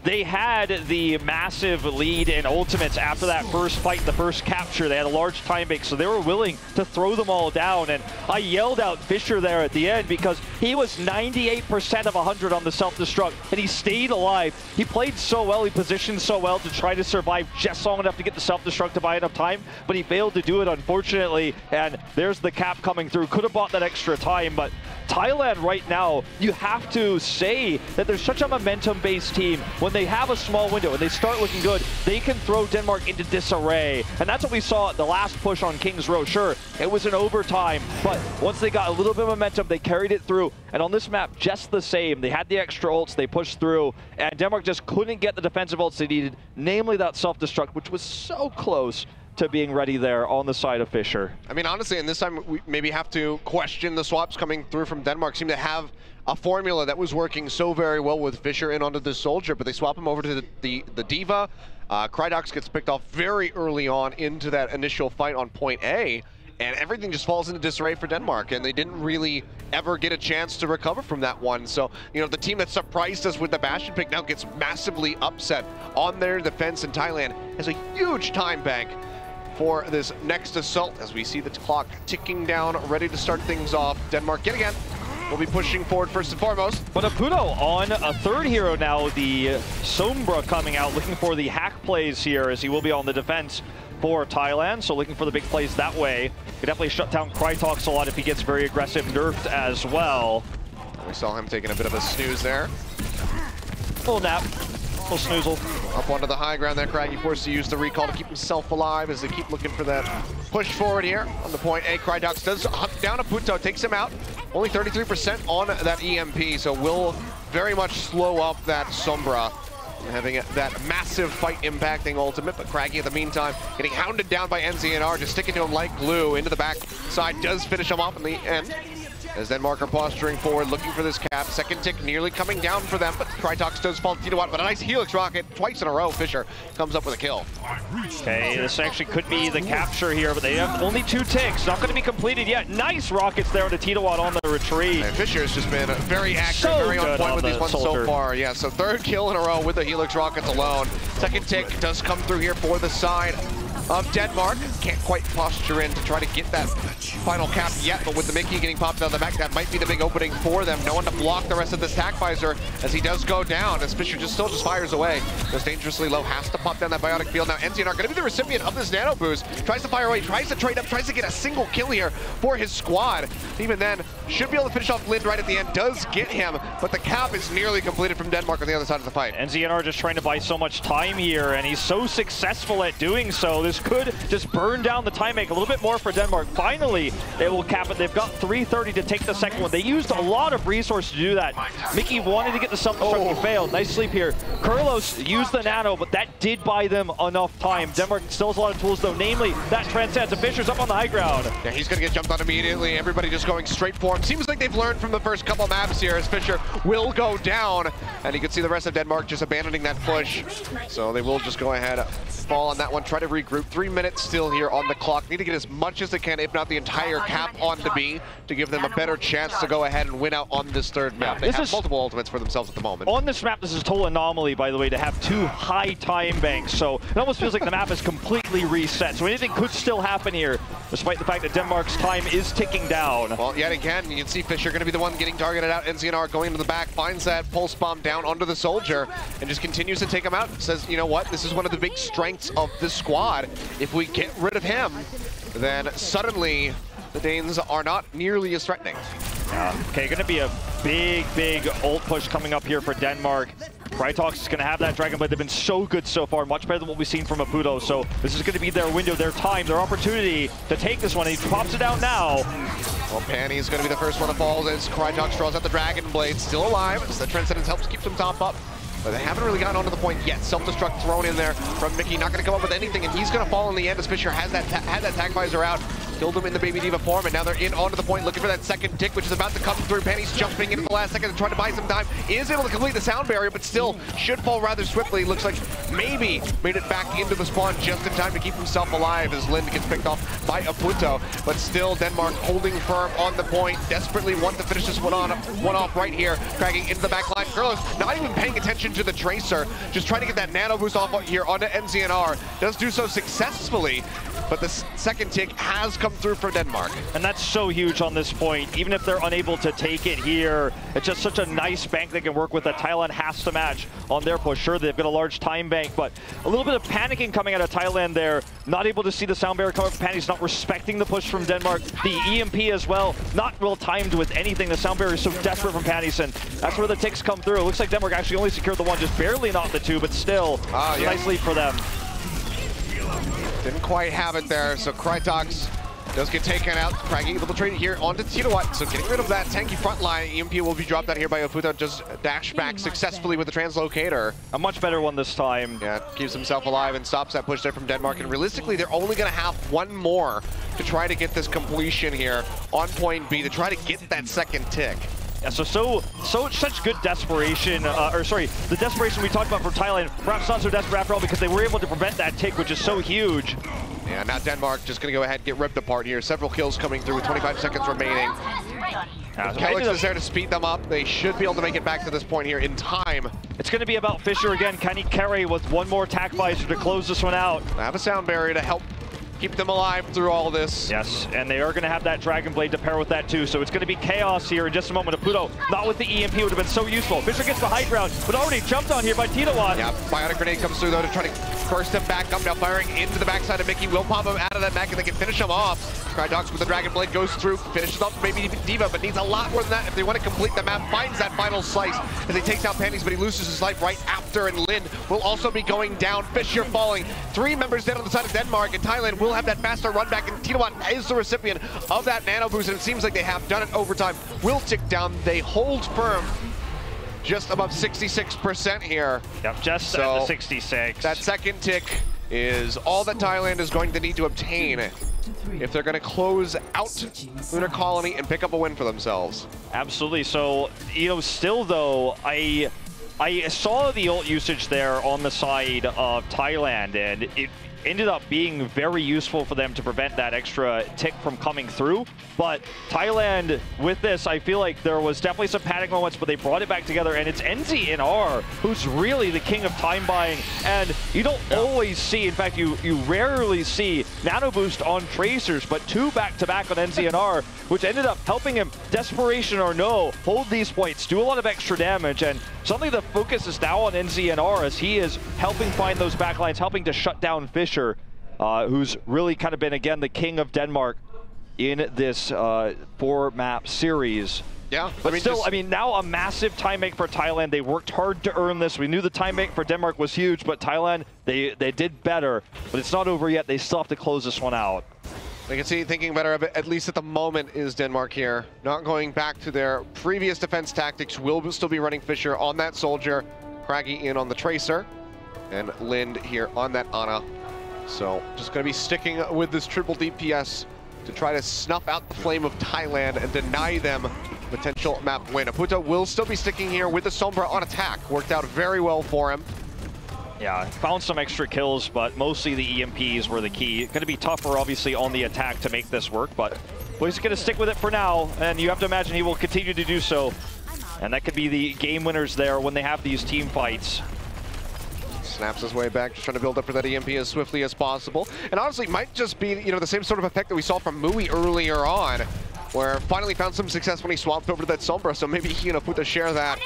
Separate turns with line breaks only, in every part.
they had the massive lead in ultimates after that first fight, the first capture. They had a large time bank, so they were willing to throw them all down. And I yelled out Fisher there at the end because he was 98% of 100 on the self-destruct, and he stayed alive. He played so well, he positioned so well to try to survive just long enough to get the self-destruct to buy enough time, but he failed to do it, unfortunately. And there's the cap coming through. Could have bought that extra time, but Thailand right now, you have to say that they're such a momentum-based team. When they have a small window and they start looking good, they can throw Denmark into disarray. And that's what we saw at the last push on King's Row. Sure, it was an overtime, but once they got a little bit of momentum, they carried it through. And on this map, just the same. They had the extra ults, they pushed through, and Denmark just couldn't get the defensive ults they needed, namely that self-destruct, which was so close to being ready there on the side of Fisher.
I mean, honestly, and this time we maybe have to question the swaps coming through from Denmark. Seem to have a formula that was working so very well with Fisher in onto the Soldier, but they swap him over to the Diva. Krydox gets picked off very early on into that initial fight on point A, and everything just falls into disarray for Denmark, and they didn't really ever get a chance to recover from that one. So, you know, the team that surprised us with the Bastion pick now gets massively upset on their defense, and Thailand has a huge time bank for this next assault as we see the clock ticking down, ready to start things off. Denmark yet again will be pushing forward first and foremost.
But Apudo on a third hero now, the Sombra coming out, looking for the hack plays here as he will be on the defense for Thailand, so looking for the big plays that way. Could definitely shut down Krytox a lot if he gets very aggressive, nerfed as well.
We saw him taking a bit of a snooze there.
Little nap. Little snoozle.
Up onto the high ground there, Craggy forced to use the recall to keep himself alive as they keep looking for that push forward here on the point A. Krydox does hunt down Aputo, takes him out. Only 33% on that EMP, so will very much slow up that Sombra. Having that massive fight impacting ultimate, but Craggy in the meantime getting hounded down by NZNR, just sticking to him like glue into the back side, does finish him off in the end. As Denmark are posturing forward, looking for this cap. Second tick nearly coming down for them, but Krytox does fall to Tito, but a nice Helix rocket twice in a row. Fisher comes up with a kill.
Okay, this actually could be the capture here, but they have only 2 ticks. Not going to be completed yet. Nice rockets there to Tito on the retreat.
And Fisher has just been very accurate, very on point with these ones so far. Yeah, so third kill in a row with the Helix rockets alone. Second tick does come through here for the side of Denmark. Can't quite posture in to try to get that final cap yet, but with the Mickey getting popped out of the back, that might be the big opening for them. No one to block the rest of this tac visor as he does go down, as Fisher still fires away. Goes dangerously low, has to pop down that biotic field. Now NZNR going to be the recipient of this nano boost. Tries to fire away, tries to trade up, tries to get a single kill here for his squad. Even then, should be able to finish off Lind right at the end, does get him, but the cap is nearly completed from Denmark on the other side of the fight.
NZNR just trying to buy so much time here, and he's so successful at doing so. This could just burn down the time bank a little bit more for Denmark. Finally, they will cap it. They've got 3:30 to take the second one. They used a lot of resources to do that. Mickey wanted to get the self-destruct, he failed. Nice sleep here. Kurlos used the nano, but that did buy them enough time. Denmark still has a lot of tools though, namely that transcends. And Fisher's up on the high ground.
Yeah, he's gonna get jumped on immediately. Everybody just going straight for him. Seems like they've learned from the first couple maps here as Fisher will go down. And you can see the rest of Denmark just abandoning that push. So they will just go ahead, fall on that one, try to regroup. 3 minutes still here on the clock. Need to get as much as they can, if not the entire cap onto B, to give them a better chance to go ahead and win out on this third map. They have multiple ultimates for themselves at the moment.
On this map, this is a total anomaly, by the way, to have 2 high time banks. So it almost feels like the map is completely reset. So anything could still happen here, despite the fact that Denmark's time is ticking down.
Well, yet again, you can see Fisher going to be the one getting targeted out. NZNR going into the back, finds that pulse bomb down onto the Soldier, and just continues to take him out. Says, you know what, this is one of the big strengths of this squad. If we get rid of him, then suddenly the Danes are not nearly as threatening.
Okay, going to be a big ult push coming up here for Denmark. Krytox is going to have that Dragon Blade. They've been so good so far, much better than what we've seen from Apudo. So this is going to be their window, their time, their opportunity to take this one. He pops it out now.
Well, Panny is going to be the first one to fall as Krytox draws out the Dragon Blade. Still alive as the Transcendence helps keep them top up. But they haven't really gotten onto the point yet. Self-destruct thrown in there from Mickey. Not going to come up with anything, and he's going to fall in the end as Fisher has that tag visor out. Killed him in the Baby Diva form, and now they're in onto the point looking for that second tick, which is about to come through. Penny's jumping in at the last second and trying to buy some time. Is able to complete the sound barrier, but still should fall rather swiftly. Looks like maybe made it back into the spawn just in time to keep himself alive as Lind gets picked off by Aputo, but still Denmark holding firm on the point, desperately want to finish this one off right here, cracking into the back line. Carlos not even paying attention to the Tracer, just trying to get that nano boost off here onto NZNR, does do so successfully, but the second tick has come through for Denmark.
And that's so huge on this point. Even if they're unable to take it here, it's just such a nice bank they can work with that Thailand has to match on their push. Sure, they've got a large time bank, but a little bit of panicking coming out of Thailand there. Not able to see the sound barrier come up from Panties, not respecting the push from Denmark. The EMP as well, not well timed with anything. The sound barrier is so desperate from Panties, and that's where the ticks come through. It looks like Denmark actually only secured the one, just barely not the two, but still, nice lead for them.
Didn't quite have it there, so Krytox does get taken out. Craggy able to trade it here onto Titawat, so getting rid of that tanky front line. EMP will be dropped out here by Aputo, just dash back successfully with the translocator.
A much better one this time.
Yeah, keeps himself alive and stops that push there from Denmark, and realistically, they're only gonna have one more to try to get this completion here on point B, to try to get that second tick.
Yeah, such good desperation, the desperation we talked about for Thailand, perhaps not so desperate after all because they were able to prevent that tick, which is so huge.
Yeah, now Denmark just gonna go ahead and get ripped apart here. Several kills coming through with 25 seconds remaining. Kelix is there to speed them up. They should be able to make it back to this point here in time.
It's gonna be about Fisher again. Can he carry with one more attack visor to close this one out?
I have a sound barrier to help keep them alive through all this.
Yes, and they are going to have that Dragon Blade to pair with that too, so it's going to be chaos here in just a moment. Aputo, not with the EMP, would have been so useful. Fisher gets the high ground, but already jumped on here by Titawat.
Yeah, Bionic Grenade comes through though to try to burst him back up, now firing into the backside of Mickey. Will pop him out of that mech and they can finish him off. Krytox with the Dragon Blade goes through, finishes off maybe D.Va, but needs a lot more than that if they want to complete the map. Finds that final slice as he takes out Panties, but he loses his life right after, and Lind will also be going down. Fisher falling. 3 members dead on the side of Denmark, and Thailand will have that faster run back, and Titawat is the recipient of that nano boost, and it seems like they have done it overtime. Will tick down. They hold firm just above 66% here.
Yep, just at the 66.
That second tick is all that Thailand is going to need to obtain if they're going to close out Lunar Colony and pick up a win for themselves.
Absolutely. So, you know, still though, I saw the ult usage there on the side of Thailand, and it ended up being very useful for them to prevent that extra tick from coming through. But Thailand, with this, I feel like there was definitely some panic moments, but they brought it back together, and it's NZNR who's really the king of time buying. And you don't always see, in fact, you rarely see nano boost on Tracers, but 2 back-to-back on NZNR, which ended up helping him, desperation or no, hold these points, do a lot of extra damage, and suddenly the focus is now on NZNR as he is helping find those backlines, helping to shut down Fisher, who's really kind of been, again, the king of Denmark in this 4-map series.
Yeah,
but still, I mean, now a massive time bank for Thailand. They worked hard to earn this. We knew the time bank for Denmark was huge, but Thailand, they did better. But it's not over yet. They still have to close this one out.
We can see thinking better of it, at least at the moment, is Denmark here. Not going back to their previous defense tactics. Will still be running Fisher on that Soldier. Craggy in on the Tracer. And Lind here on that Ana. So just going to be sticking with this triple DPS to try to snuff out the flame of Thailand and deny them potential map win. Aputo will still be sticking here with the Sombra on attack. Worked out very well for him.
Yeah, found some extra kills, but mostly the EMPs were the key. Going to be tougher, obviously, on the attack to make this work, but he's going to stick with it for now, and you have to imagine he will continue to do so. And that could be the game winners there when they have these team fights.
Snaps his way back, just trying to build up for that EMP as swiftly as possible. And honestly, might just be, you know, the same sort of effect that we saw from Mui earlier on, where finally found some success when he swapped over to that Sombra, so maybe he and Aputo share that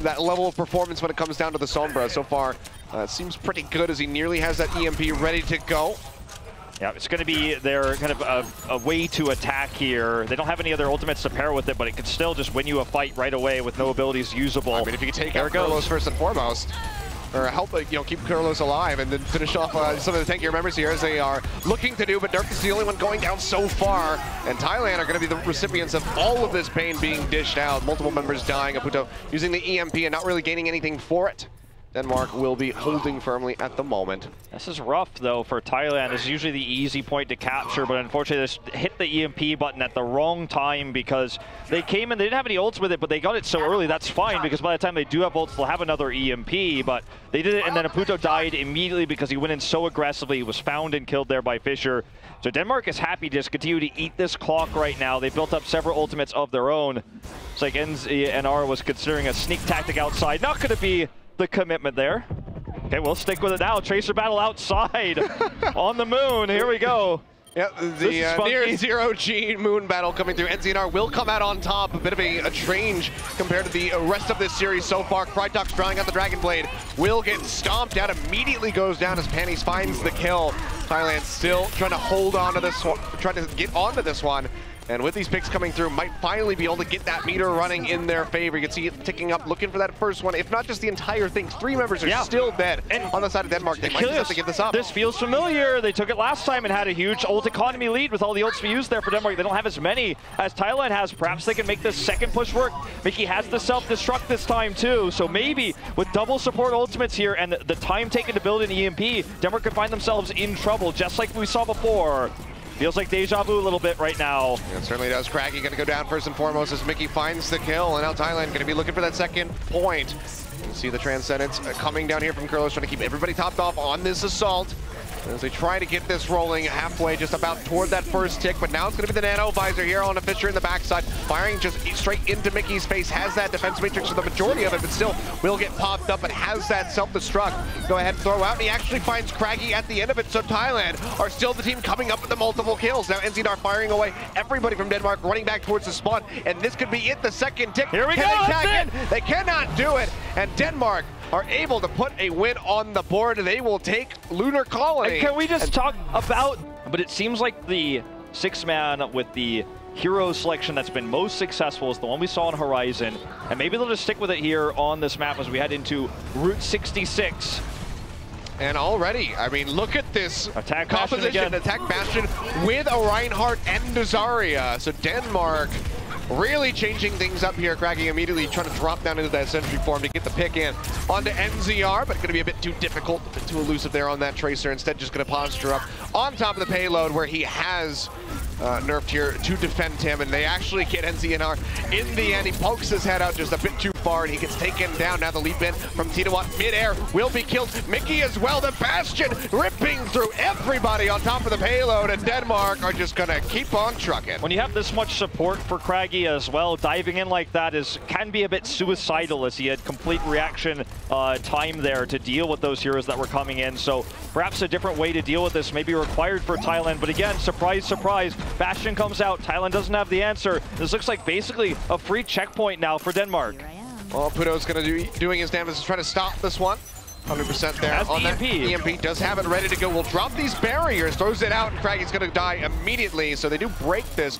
that level of performance when it comes down to the Sombra. So far, it seems pretty good as he nearly has that EMP ready to go.
Yeah, it's going to be their kind of a way to attack here. They don't have any other ultimates to pair with it, but it could still just win you a fight right away with no abilities usable.
I mean, if you could take out Carlos first and foremost, or help, you know, keep Carlos alive and then finish off some of the tankier members here as they are looking to do, but Dirk is the only one going down so far, and Thailand are going to be the recipients of all of this pain being dished out. Multiple members dying, Aputo using the EMP and not really gaining anything for it. Denmark will be holding firmly at the moment.
This is rough, though, for Thailand. This is usually the easy point to capture, but unfortunately, this hit the EMP button at the wrong time because they came in, they didn't have any ults with it, but they got it so early. That's fine, because by the time they do have ults, they'll have another EMP, but they did it, and then Aputo died immediately because he went in so aggressively. He was found and killed there by Fisher. So Denmark is happy to just continue to eat this clock right now. They built up several ultimates of their own. It's like NR was considering a sneak tactic outside. Not going to be the commitment there. Okay, we'll stick with it now. Tracer battle outside on the moon. Here we go.
Yeah, the near zero-G moon battle coming through. NZNR will come out on top. A bit of a change compared to the rest of this series so far. Krytox drawing out the Dragon Blade. Will get stomped out. Immediately goes down as Panties finds the kill. Thailand still trying to hold on to this one, trying to get onto this one. And with these picks coming through, might finally be able to get that meter running in their favor. You can see it ticking up, looking for that first one. If not just the entire thing, 3 members are still dead. And on the side of Denmark, they might just have to give this up.
This feels familiar. They took it last time and had a huge ult economy lead with all the ults we used there for Denmark. They don't have as many as Thailand has. Perhaps they can make this second push work. Mickey has the self-destruct this time too. So maybe with double support ultimates here and the time taken to build an EMP, Denmark could find themselves in trouble, just like we saw before. Feels like deja vu a little bit right now.
Yeah, it certainly does. Craggy going to go down first and foremost as Mickey finds the kill. And now Thailand going to be looking for that second point. You can see the Transcendence coming down here from Curlos, trying to keep everybody topped off on this assault. As they try to get this rolling halfway, just about toward that first tick, but now it's going to be the Nano Visor here on a Fisher in the backside, firing just straight into Mickey's face, has that defense matrix for the majority of it, but still will get popped up, but has that self-destruct. Go ahead and throw out, and he actually finds Craggy at the end of it, so Thailand are still the team coming up with the multiple kills. Now NZNR firing away everybody from Denmark, running back towards the spawn, and this could be it, the second tick.
Here we go,
they tag in? They cannot do it, and Denmark are able to put a win on the board. They will take Lunar Colony.
And can we just talk about, but it seems like the 6-man with the hero selection that's been most successful is the one we saw on Horizon. And maybe they'll just stick with it here on this map as we head into Route 66.
And already, I mean, look at this
attack
composition. Attack Bastion with a Reinhardt and Zarya. So Denmark really changing things up here. Craggy immediately trying to drop down into that sentry form to get the pick in onto NZR, but going to be a bit too difficult, a bit too elusive there on that Tracer. Instead, just going to posture up on top of the payload where he has nerfed here to defend him, and they actually get NZNR in the end. He pokes his head out just a bit too far, and he gets taken down. Now the lead bin from Tinawa mid-air will be killed. Mickey as well, the Bastion ripping through everybody on top of the payload, and Denmark are just gonna keep on trucking.
When you have this much support for Craggy as well, diving in like that can be a bit suicidal, as he had complete reaction time there to deal with those heroes that were coming in. So perhaps a different way to deal with this may be required for Thailand, but again, surprise, surprise, Bastion comes out. Thailand doesn't have the answer. This looks like basically a free checkpoint now for Denmark.
Well, Puto's going to be doing his damage to try to stop this one. 100% there
on
that EMP. Does have it ready to go. Will drop these barriers, throws it out, and Craggy's going to die immediately. So they do break this,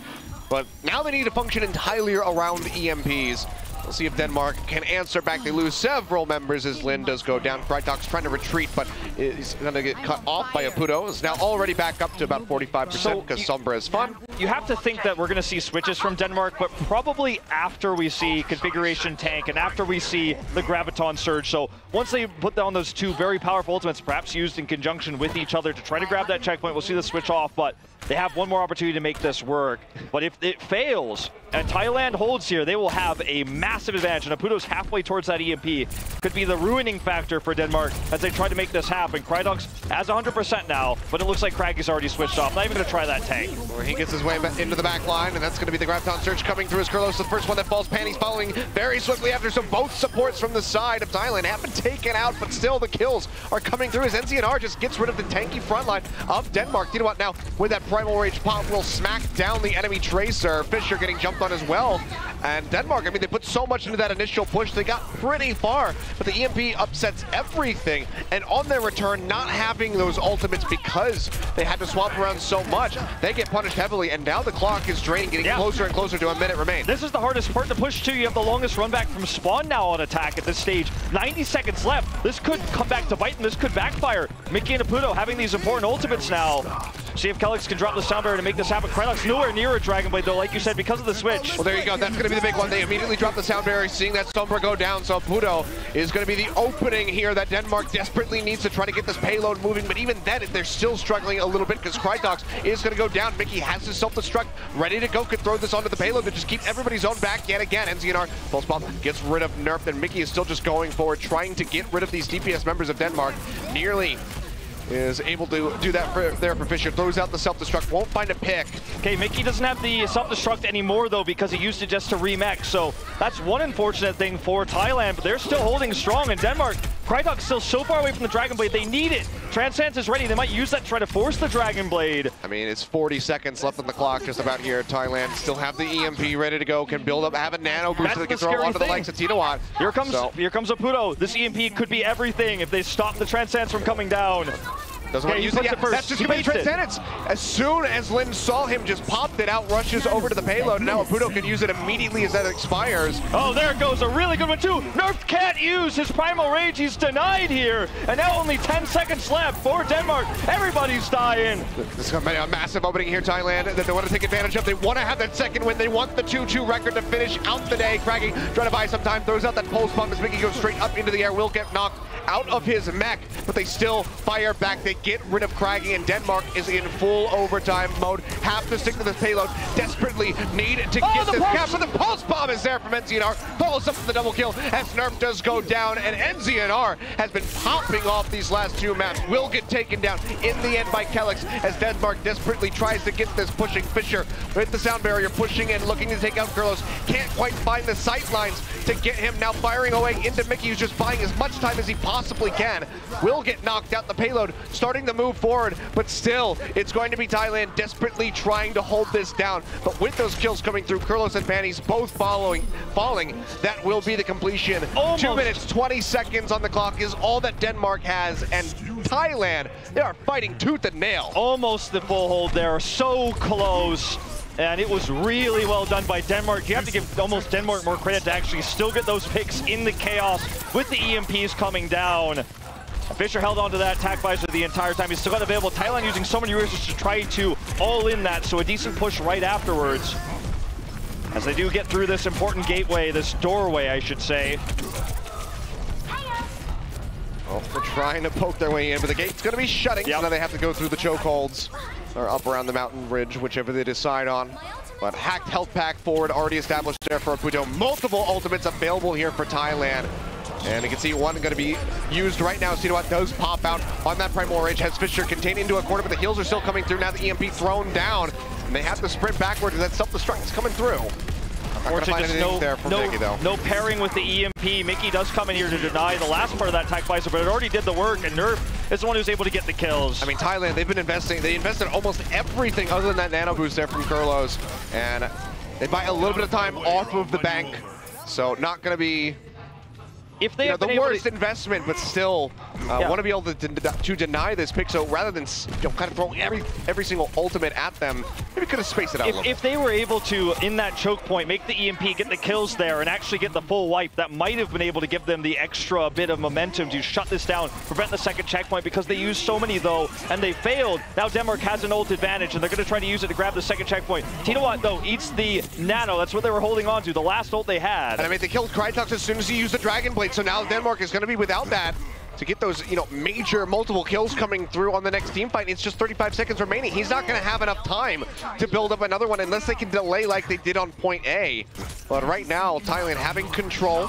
but now they need to function entirely around EMPs. We'll see if Denmark can answer back. They lose several members as Lin does go down. Krytox trying to retreat, but is going to get cut off by Aputo. Is now already back up to about 45% because Sombra is fun.
You have to think that we're going to see switches from Denmark, but probably after we see Configuration Tank and after we see the Graviton Surge. So once they put down those two very powerful ultimates, perhaps used in conjunction with each other to try to grab that checkpoint, we'll see the switch off, but they have one more opportunity to make this work. But if it fails and Thailand holds here, they will have a massive advantage. And Aputo's halfway towards that EMP. Could be the ruining factor for Denmark as they try to make this happen. Krytox has 100% now, but it looks like Craggy's already switched off. Not even going to try that tank.
Where he gets his way into the back line, and that's going to be the Graviton Surge coming through as Curlos, the first one that falls. Panties following very swiftly after, so both supports from the side of Thailand have been taken out, but still the kills are coming through as NZNR just gets rid of the tanky front line of Denmark. You know what, now with that Primal Rage pop will smack down the enemy Tracer. Fisher getting jumped on as well. And Denmark, I mean, they put so much into that initial push, they got pretty far, but the EMP upsets everything. And on their return, not having those ultimates because they had to swap around so much, they get punished heavily, and now the clock is draining, getting closer and closer to a minute remain.
This is the hardest part to push to. You have the longest run back from spawn now on attack at this stage. 90 seconds left. This could come back to bite, and this could backfire. Mickey and Aputo having these important ultimates now. See if Kellex can drop the sound barrier to make this happen. Krydox nowhere near a Dragon Blade though, like you said, because of the switch.
Well, there you go. That's going to be the big one. They immediately drop the sound barrier, seeing that Sombra go down. So Puto is going to be the opening here that Denmark desperately needs to try to get this payload moving. But even then, they're still struggling a little bit because Krydox is going to go down. Mickey has his self-destruct ready to go. Could throw this onto the payload to just keep everybody's own back yet again. NZNR pulse bomb gets rid of Nerf, and Mickey is still just going forward, trying to get rid of these DPS members of Denmark. Nearly is able to do that there for Fisher. Throws out the self-destruct, won't find a pick.
Okay, Mickey doesn't have the self-destruct anymore though because he used it just to remech. So that's one unfortunate thing for Thailand, but they're still holding strong. And Denmark, Krydox still so far away from the Dragon Blade. They need it. Transcends is ready. They might use that to try to force the Dragon Blade.
I mean, it's 40 seconds left on the clock just about here. Thailand still have the EMP ready to go, can build up, have a nano booster that can throw onto the likes of Tinawatt.
Here comes a Puto. This EMP could be everything if they stop the Transcends from coming down.
Doesn't want to use it yet. That's just going to be Transcendence. As soon as Lin saw him, just popped it out, rushes over to the payload, and now Aputo can use it immediately as that expires.
Oh, there goes a really good one too. Nerf can't use his Primal Rage. He's denied here. And now only 10 seconds left for Denmark. Everybody's dying.
This is going to be a massive opening here, Thailand, that they want to take advantage of. They want to have that second win. They want the 2-2 record to finish out the day. Craggy trying to buy some time, throws out that pulse bomb as Mickey goes straight up into the air. Will get knocked out of his mech, but they still fire back. They get rid of Craggy, and Denmark is in full overtime mode. Have to stick to this payload. Desperately need to get this cap, but the pulse bomb is there from NZNR. Follows up with the double kill as Nerf does go down, and NZNR has been popping off these last two maps. Will get taken down in the end by Kellex as Denmark desperately tries to get this, pushing Fisher with the sound barrier, pushing in, looking to take out Kurlos. Can't quite find the sight lines to get him. Now firing away into Mickey, who's just buying as much time as he possibly can. Will get knocked out. The payload starting to move forward, but still, it's going to be Thailand desperately trying to hold this down. But with those kills coming through, Kurlos and Panties both falling, that will be the completion. Almost. 2 minutes, 20 seconds on the clock is all that Denmark has, and Thailand, they are fighting tooth and nail.
Almost the full hold there, so close. And it was really well done by Denmark. You have to give almost Denmark more credit to actually still get those picks in the chaos with the EMPs coming down. Fisher held on to that attack visor the entire time. He's still got available. Thailand using so many resources to try to all in that, so a decent push right afterwards. As they do get through this important gateway, this doorway, I should say.
Well, they're trying to poke their way in, but the gate's going to be shutting, so now they have to go through the chokeholds. Or up around the mountain ridge, whichever they decide on. But hacked health pack forward already established there for Aputo. Multiple ultimates available here for Thailand. And you can see one going to be used right now. Sidawat does pop out on that Primal Rage. Has Fisher contained into a corner, but the heals are still coming through. Now the EMP thrown down. And they have to sprint backwards as that self-destruct is coming through.
Unfortunately, no pairing with the EMP. Mickey does come in here to deny the last part of that attack visor, but it already did the work, and Nerf is the one who's able to get the kills.
I mean, Thailand, they've been investing. They invested almost everything other than that nano boost there from Kurlos, and they buy a little bit of time off of the bank, so not going to be
if they have
the worst investment, but still want to be able to deny this pick. So rather than kind of throw every single ultimate at them, maybe could have spaced it out a little.
If they were able to, in that choke point, make the EMP, get the kills there, and actually get the full wipe, that might have been able to give them the extra bit of momentum to shut this down, prevent the second checkpoint, because they used so many though, and they failed. Now Denmark has an ult advantage, and they're going to try to use it to grab the second checkpoint. Tinawatt though eats the nano. That's what they were holding on to, the last ult they had.
And I mean, they killed Krydox as soon as he used the Dragon Blade, so now Denmark is going to be without that to get those, major multiple kills coming through on the next team fight. It's just 35 seconds remaining. He's not going to have enough time to build up another one unless they can delay like they did on point A. But right now, Thailand having control.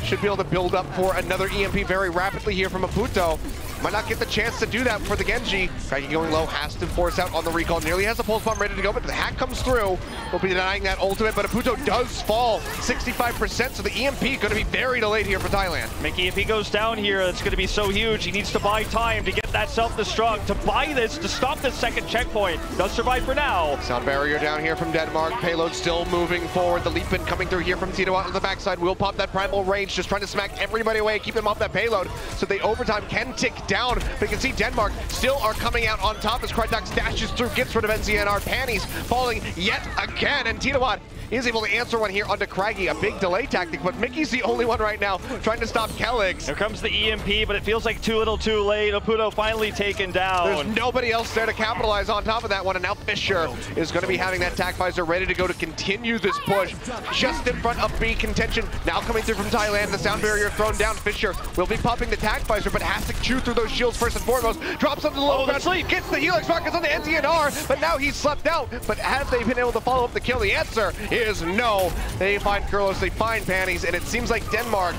Should be able to build up for another EMP very rapidly here from Aputo. Might not get the chance to do that for the Genji. Craggy going low, has to force out on the recall. Nearly has a pulse bomb ready to go, but the hack comes through. Will be denying that ultimate, but Aputo does fall 65%, so the EMP going to be very delayed here for Thailand.
Mickey, if he goes down here, it's going to be so huge. He needs to buy time to get that self-destruct, to buy this, to stop this second checkpoint. Does survive for now.
Sound barrier down here from Denmark. Payload still moving forward. The leap in coming through here from Tinawatt on the backside. Will pop that Primal Rage, just trying to smack everybody away, keep them off that payload, so the overtime can tick down. But you can see Denmark still are coming out on top as Krydox dashes through, gets rid of NZNR. Panties falling yet again, and Tinawatt He is able to answer one here onto Craggy, a big delay tactic, but Mickey's the only one right now trying to stop Kelix.
Here comes the EMP, but it feels like too little too late. Apudo finally taken down.
There's nobody else there to capitalize on top of that one, and now Fisher is going to be having that tac visor ready to go to continue this push. Just in front of B contention, now coming through from Thailand, the sound barrier thrown down. Fisher will be popping the tac visor, but has to chew through those shields first and foremost. Drops onto the low ground, gets the Helix rockets on the NTNR, but now he's slept out. But have they been able to follow up the kill? The answer is no. They find Kurlos, they find Panties, and it seems like Denmark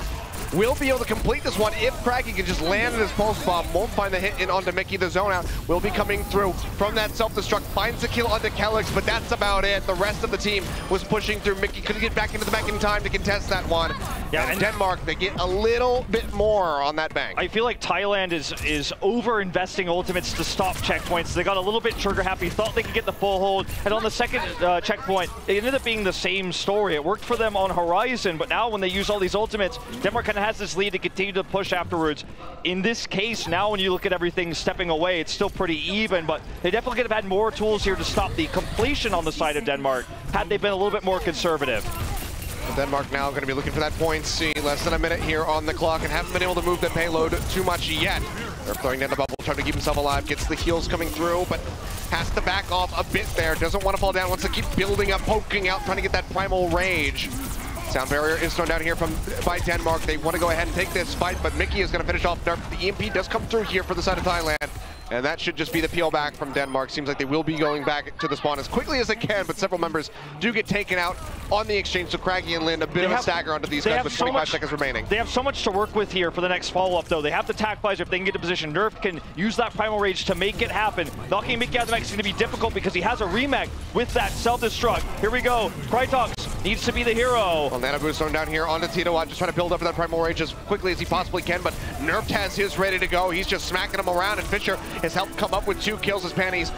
will be able to complete this one if Craggy can just land in his pulse bomb. Won't find the hit in onto Mickey. The zone out will be coming through from that self-destruct. Finds the kill onto Kelix, but that's about it. The rest of the team was pushing through. Mickey couldn't get back into the back in time to contest that one. Yeah, and Denmark, they get a little bit more on that bank.
I feel like Thailand is over-investing ultimates to stop checkpoints. They got a little bit trigger happy, thought they could get the full hold, and on the second checkpoint, it ended up being the same story. It worked for them on Horizon, but now when they use all these ultimates, Denmark kind of has this lead to continue to push afterwards. In this case, now when you look at everything stepping away, it's still pretty even, but they definitely could have had more tools here to stop the completion on the side of Denmark had they been a little bit more conservative.
Denmark now going to be looking for that point C. Less than a minute here on the clock and haven't been able to move the payload too much yet. They're throwing down the bubble, trying to keep himself alive. Gets the heals coming through, but has to back off a bit there. Doesn't want to fall down, wants to keep building up, poking out, trying to get that primal rage. Sound barrier is thrown down here by Denmark. They want to go ahead and take this fight, but Mickey is going to finish off Nerf. The EMP does come through here for the side of Thailand. And that should just be the peel back from Denmark. Seems like they will be going back to the spawn as quickly as they can, but several members do get taken out on the exchange. So Craggy and Lind, a bit of a stagger onto these guys with 25 seconds remaining.
They have so much to work with here for the next follow-up, though. They have the tac visor if they can get to position. Nerf can use that primal rage to make it happen. Knocking Mickey out of the mech is going to be difficult because he has a remech with that self-destruct. Here we go. Krytox needs to be the hero.
Well, Nanabu's thrown down here onto Tito, just trying to build up that primal rage as quickly as he possibly can, but Nerf has his ready to go. He's just smacking him around, and Fisher has helped come up with 2 kills as Panties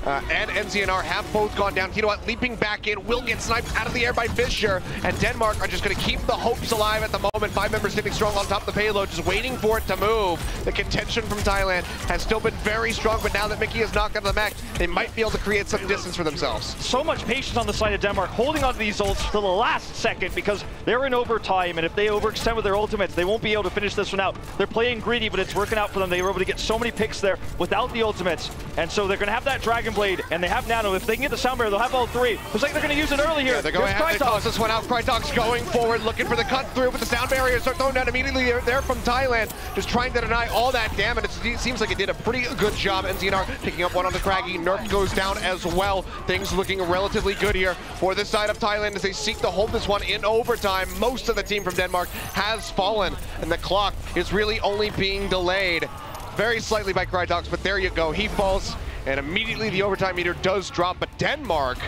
and NZNR have both gone down. Tito leaping back in, will get sniped out of the air by Fisher, and Denmark are just going to keep the hopes alive at the moment. 5 members standing strong on top of the payload, just waiting for it to move. The contention from Thailand has still been very strong, but now that Mickey is knocked out of the mech, they might be able to create some distance for themselves.
So much patience on the side of Denmark, holding on to these ults to the last second because they're in overtime, and if they overextend with their ultimates, they won't be able to finish this one out. They're playing greedy, but it's working out for them. They were able to get so many picks there without the ultimates, and so they're going to have that Dragon Blade, and they have Nano. If they can get the sound barrier, they'll have all 3. Looks like they're going to use it early here.
Yeah, they're going ahead. They toss this one out. Krytox going forward, looking for the cut through, but the sound barriers are thrown down immediately there from Thailand, just trying to deny all that damage. It seems like it did a pretty good job. NZNR picking up one on the Craggy. Nerf goes down as well. Things looking relatively good here for this side of Thailand as they seek to hold this one in overtime. Most of the team from Denmark has fallen, and the clock is really only being delayed very slightly by Krytox, but there you go. He falls, and immediately the overtime meter does drop, but Denmark,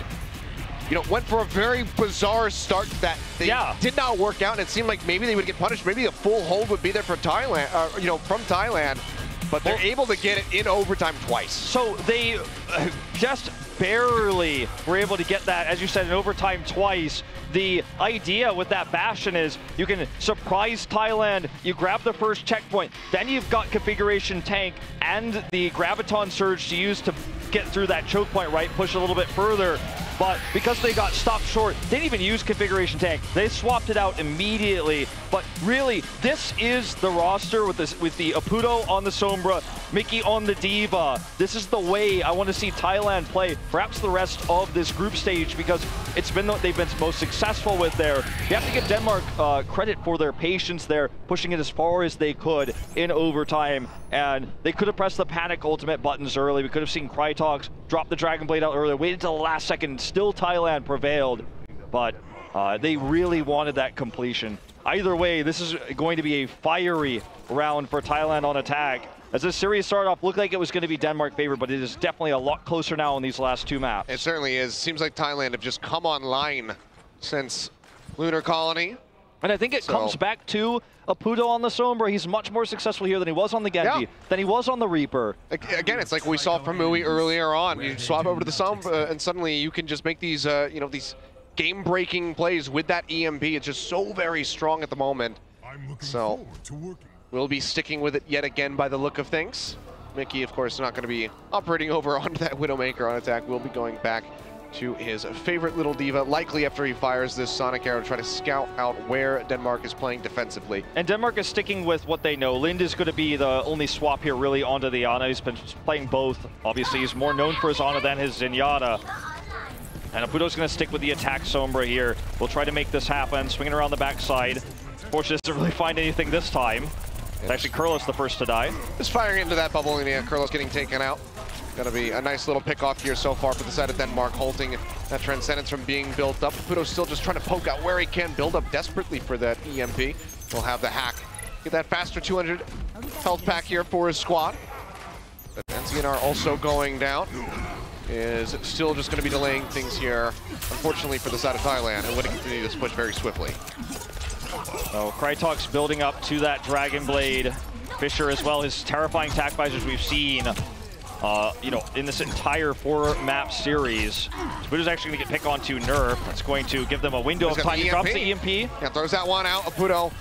you know, went for a very bizarre start that they did not work out, and it seemed like maybe they would get punished. Maybe a full hold would be there for Thailand, you know, from Thailand, but they're able to get it in overtime twice.
So they just barely were able to get that, as you said, in overtime twice. The idea with that Bastion is you can surprise Thailand, you grab the first checkpoint, then you've got configuration tank and the Graviton Surge to use to get through that choke point, right? Push a little bit further. But because they got stopped short, they didn't even use configuration tank. They swapped it out immediately. But really, this is the roster with the Apudo on the Sombra, Mickey on the Diva. This is the way I want to see Thailand play, perhaps the rest of this group stage, because it's been what they've been most successful with there. You have to give Denmark credit for their patience there, pushing it as far as they could in overtime. And they could have pressed the panic ultimate buttons early. We could have seen Krytox drop the Dragon Blade out earlier, waited until the last second. Still Thailand prevailed, but they really wanted that completion. Either way, this is going to be a fiery round for Thailand on attack. As this series started off, looked like it was going to be Denmark favored, but it is definitely a lot closer now in these last 2 maps.
It certainly is. Seems like Thailand have just come online since Lunar Colony.
And I think it comes back to Apudo on the Sombra. He's much more successful here than he was on the Genji, than he was on the Reaper.
Again, it's like we saw from Mui earlier on. You swap over to the Sombra, and suddenly you can just make these, you know, these game-breaking plays with that EMP. It's just so very strong at the moment. So we'll be sticking with it yet again by the look of things. Mickey, of course, not going to be operating over onto that Widowmaker on attack. We'll be going back to his favorite little diva, likely after he fires this Sonic Arrow to try to scout out where Denmark is playing defensively.
And Denmark is sticking with what they know. Lind is going to be the only swap here really onto the Ana. He's been playing both. Obviously, he's more known for his Ana than his Zenyatta. And Aputo's going to stick with the attack Sombra here. We'll try to make this happen, swinging around the backside. Fortunately, doesn't really find anything this time. It's actually Kurlos the first to die.
Just firing into that bubble, and yeah, Kurlos getting taken out. Gonna be a nice little pick off here so far for the side of Denmark, halting that Transcendence from being built up. Aputo's still just trying to poke out where he can, build up desperately for that EMP. We'll have the hack. Get that faster 200 health pack here for his squad. But NCNR also going down. Is still just gonna be delaying things here, unfortunately for the side of Thailand, and would continue this push very swiftly.
So Krytok's building up to that Dragon Blade. Fisher as well, his terrifying tac visors we've seen. You know, in this entire 4-map series. Aputo's actually going to get picked onto Nerf. That's going to give them a window of time. He drops the EMP.
Yeah, throws that one out. Aputo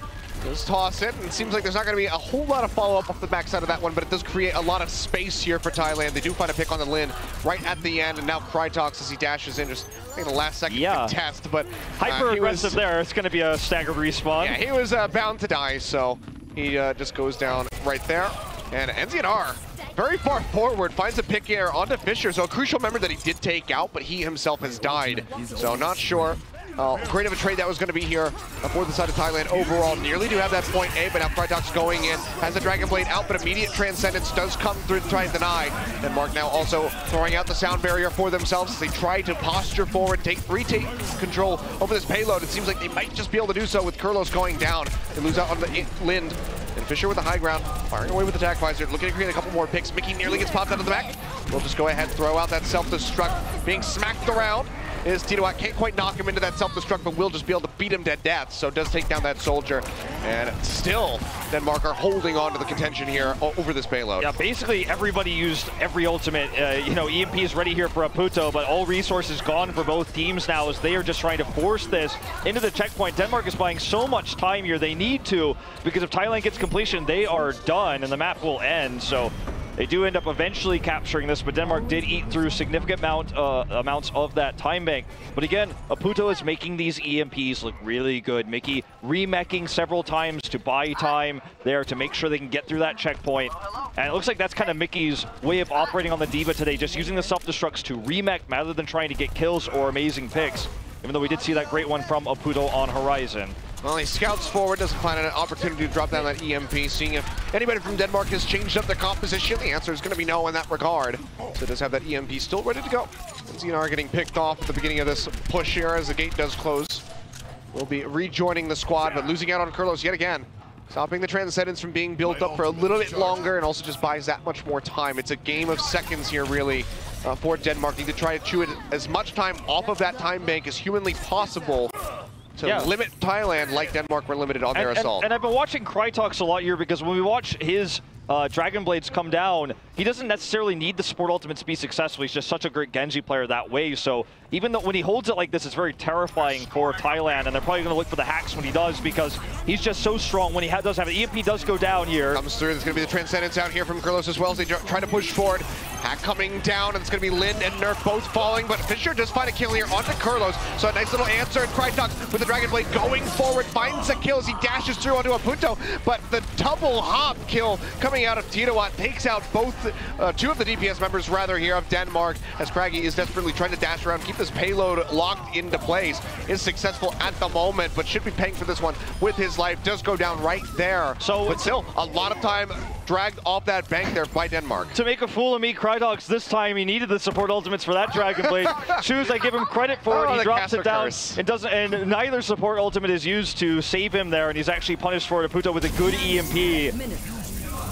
does toss it, and it seems like there's not going to be a whole lot of follow-up off the backside of that one, but it does create a lot of space here for Thailand. They do find a pick on the Lin right at the end, and now Krytok as he dashes in, just in the last second contest, but
hyper-aggressive there. It's going to be a staggered respawn.
Yeah, he was bound to die, so he just goes down right there. And NZNR very far forward, finds a pick here onto Fisher. So a crucial member that he did take out, but he himself has died. So not sure great of a trade that was going to be here for the side of Thailand overall. Nearly do have that point A, but now Krytok's going in, has the Dragon Blade out, but immediate Transcendence does come through to try and deny. Denmark now also throwing out the sound barrier for themselves as they try to posture forward, retake control over this payload. It seems like they might just be able to do so with Kurlos going down. They lose out on the Lind. And Fisher with the high ground, firing away with the attack visor, looking to create a couple more picks. Mickey nearly gets popped out of the back. We'll just go ahead and throw out that self-destruct. Being smacked around is Titoat. Can't quite knock him into that self-destruct, but will just be able to beat him to death. So does take down that soldier. And still, Denmark are holding on to the contention here over this payload.
Yeah, basically everybody used every ultimate. You know, EMP is ready here for Aputo, but all resources gone for both teams now as they are just trying to force this into the checkpoint. Denmark is buying so much time here. They need to, because if Thailand gets completion, they are done and the map will end. So they do end up eventually capturing this, but Denmark did eat through significant amounts of that time bank. But again, Aputo is making these EMPs look really good. Mickey remeching several times to buy time there to make sure they can get through that checkpoint. And it looks like that's kind of Mickey's way of operating on the Diva today, just using the self-destructs to remech rather than trying to get kills or amazing picks. Even though we did see that great one from Aputo on Horizon.
Well, he scouts forward, doesn't find an opportunity to drop down that EMP, seeing if anybody from Denmark has changed up their composition. The answer is going to be no in that regard. So it does have that EMP still ready to go. And ZNR getting picked off at the beginning of this push here as the gate does close. We'll be rejoining the squad, but losing out on Kurlos yet again. Stopping the Transcendence from being built up for a little bit longer, and also just buys that much more time. It's a game of seconds here, really, for Denmark. Need to try to chew it as much time off of that time bank as humanly possible to limit Thailand like Denmark were limited on their assault.
And I've been watching Krytox a lot here because when we watch his Dragon Blades come down, he doesn't necessarily need the support ultimate to be successful. He's just such a great Genji player that way. So even though when he holds it like this, it's very terrifying for Thailand, and they're probably going to look for the hacks when he does because he's just so strong when he does have it. EMP does go down here.
Comes through. There's going to be the Transcendence out here from Kurlos as well as they try to push forward. Hack coming down, and it's going to be Lind and Nerf both falling, but Fisher does find a kill here onto Kurlos. So a nice little answer, and Krytox with the Dragon Blade going forward, finds a kill as he dashes through onto Aputo, but the double hop kill coming out of Titoat takes out both, two of the DPS members rather here of Denmark, as Craggy is desperately trying to dash around, keep this payload locked into place. Is successful at the moment, but should be paying for this one with his life. Does go down right there. So, but still, a lot of time dragged off that bank there by Denmark.
To make a fool of me, Krytox this time he needed the support ultimates for that Dragon Blade. Shoes, I give him credit for it. He drops it down. It doesn't, and neither support ultimate is used to save him there, and he's actually punished for it. Aputo with a good EMP.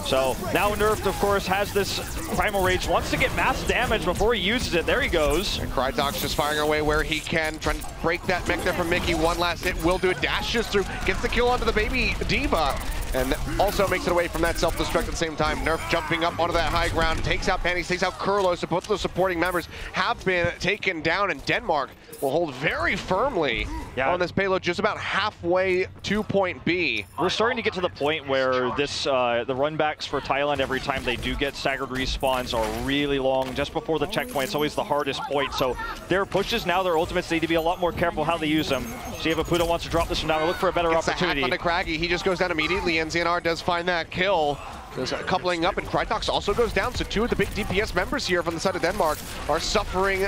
So now Nerfed, of course, has this Primal Rage, wants to get mass damage before he uses it. There he goes.
And Krytox just firing away where he can, trying to break that mech there from Mickey. One last hit will do it. Dashes through, gets the kill onto the baby Diva. and also makes it away from that self-destruct at the same time. Nerf jumping up onto that high ground, takes out Panties, takes out Kurlo, so both of those supporting members have been taken down, and Denmark will hold very firmly on this payload, just about halfway to point B.
We're starting to get to the point where this the runbacks for Thailand every time they do get staggered respawns are really long. Just before the checkpoint, it's always the hardest point. So their pushes now, their ultimates need to be a lot more careful how they use them. See if Apuda wants to drop this one down or look for a better opportunity.
Onto Craggy, he just goes down immediately. NZNR does find that kill. There's a coupling up, and Krytox also goes down. So two of the big DPS members here from the side of Denmark are suffering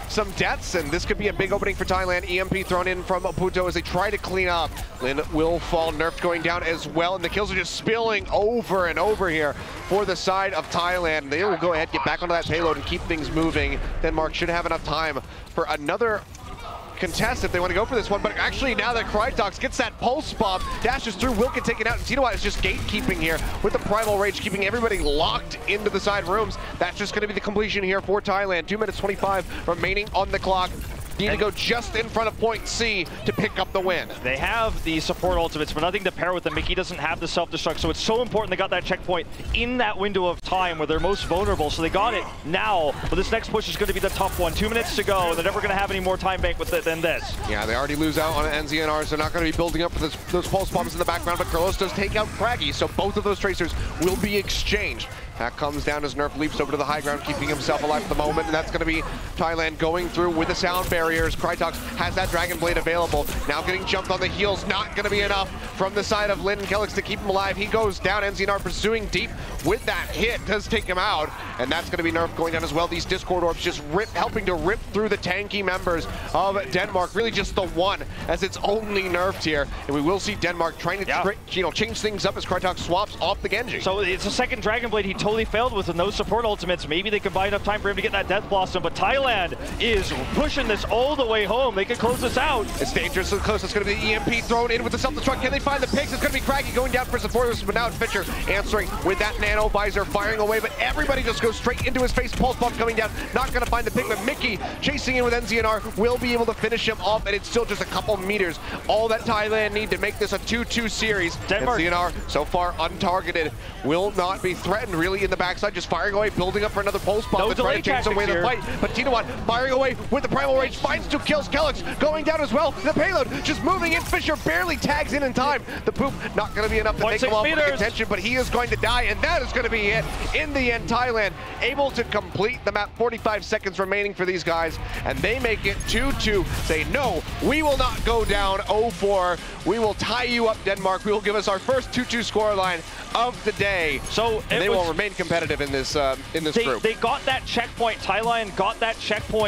some deaths, and this could be a big opening for Thailand. EMP thrown in from Aputo as they try to clean up. Lin will fall, Nerf going down as well, and the kills are just spilling over and over here for the side of Thailand. They will go ahead, get back onto that payload and keep things moving. Denmark should have enough time for another contest if they want to go for this one, but actually now that Krytox gets that pulse bomb, dashes through, will get taken out, and Tinoa is just gatekeeping here with the Primal Rage, keeping everybody locked into the side rooms. That's just going to be the completion here for Thailand. 2 minutes 25 remaining on the clock. Need to go just in front of point C to pick up the win.
They have the support ultimates, but nothing to pair with them. Mickey doesn't have the self-destruct, so it's so important they got that checkpoint in that window of time where they're most vulnerable. So they got it now, but this next push is going to be the tough one. 2 minutes to go, and they're never going to have any more time bank with it than this.
Yeah, they already lose out on NZNRs. They're not going to be building up for those pulse bombs in the background, but Carlos does take out Craggy, so both of those tracers will be exchanged. That comes down as Nerf leaps over to the high ground, keeping himself alive at the moment, and that's going to be Thailand going through with the sound barriers. Krytox has that Dragon Blade available. Now getting jumped on the heels, not going to be enough from the side of Lin Kellix to keep him alive. He goes down, NZNR pursuing deep with that hit, does take him out, and that's going to be Nerf going down as well. These Discord Orbs just helping to rip through the tanky members of Denmark, really just the one, as it's only nerfed here, and we will see Denmark trying to change things up as Krytox swaps off the Genji.
So it's a second Dragon Blade he totally failed with no support ultimates. Maybe they can buy enough time for him to get that Death Blossom, but Thailand is pushing this all the way home. They can close this out.
It's dangerously close. It's going to be the EMP thrown in with the self-destruct. Can they find the pigs? It's going to be Craggy going down for supporters, but now it's Fisher answering with that nano visor, firing away, but everybody just goes straight into his face. Pulse bomb coming down, not going to find the pig, but Mickey chasing in with NZNR will be able to finish him off, and it's still just a couple meters. All that Thailand need to make this a 2-2 series.
Denmark,
NZNR so far untargeted, will not be threatened really in the backside, just firing away, building up for another pulse bomb to try to change some way the fight. But Tinoa firing away with the Primal Rage, finds 2 kills. Kellix going down as well. The payload just moving in. Fisher barely tags in time. The poop not going to be enough to make him off with contention, but he is going to die, and that is going to be it. In the end, Thailand able to complete the map. 45 seconds remaining for these guys, and they make it 2-2. Say, no, we will not go down 0-4. We will tie you up, Denmark. We will give us our first 2-2 scoreline of the day. So they will remain competitive in this group.
They got that checkpoint. Thailand got that checkpoint